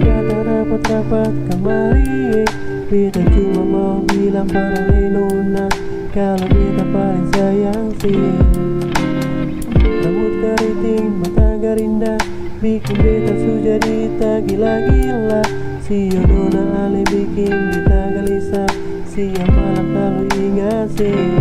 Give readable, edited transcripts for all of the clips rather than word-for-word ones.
Jika tak rapat-rapat kemari, beta cuma mau bilang pada nona, kalau beta paling sayang sih. Rambut keriting, mata gerinda, bikin beta su jadi tak gila-gila. Si nona ale bikin beta gelisah, siang malam selalu ingat sih.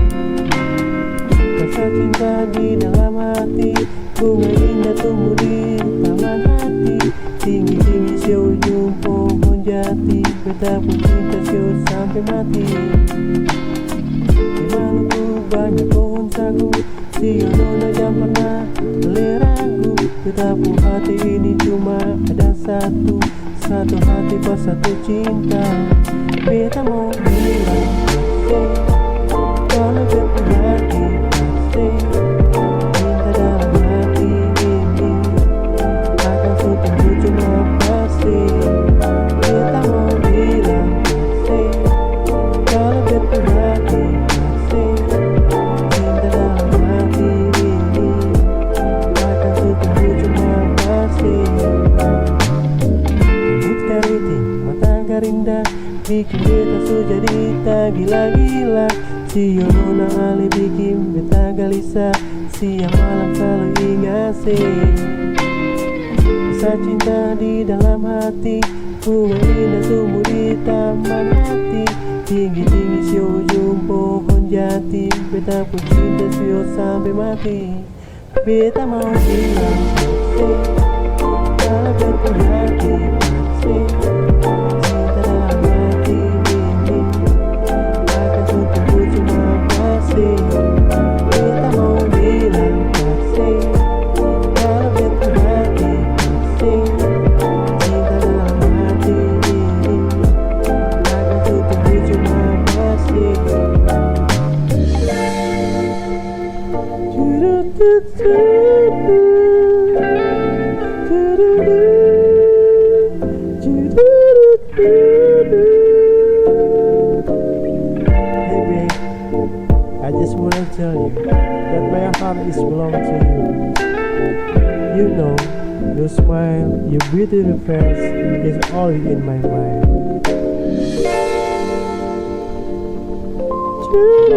Rasa cinta di dalam hati, bunga indah tumbuh di taman hati. Tinggi-tinggi siu ujung pohon jati, beta pun cinta siu sampai mati. Di Maluku banyak pohon sagu, siu nona jangan pernah ragu. Beta pun hati ini cuma ada satu, satu hati pas satu cinta. Beta mau bilang kalau beta hati pasti cinta dalam hati ini akan tumbuh cuma pasti. Beta mau bilang pasti kalau beta hati pasti cinta dalam hati ini akan tumbuh cuma pasti. Rambut keriting, mata gerinda, bikin beta su jadi tak gila-gila. Si nona ale bikin beta gelisah, siang malam selalu ingat sih. Rasa cinta di dalam hati, bunga indah tumbuh di taman hati. Tinggi-tinggi si ujung pohon jati, beta pun cinta siu sampai mati. Beta mau bilang pasti kalau beta hati pasti cinta dalam hati ini akan tumbuh cuma pasti. Beta mau bilang pasti kalau beta hati pasti cinta dalam hati ini akan tumbuh cuma pasti. Hey babe, I just wanna tell you that my heart is belong to you. You know, your smile, your beautiful face is always in my mind. Choo-doo.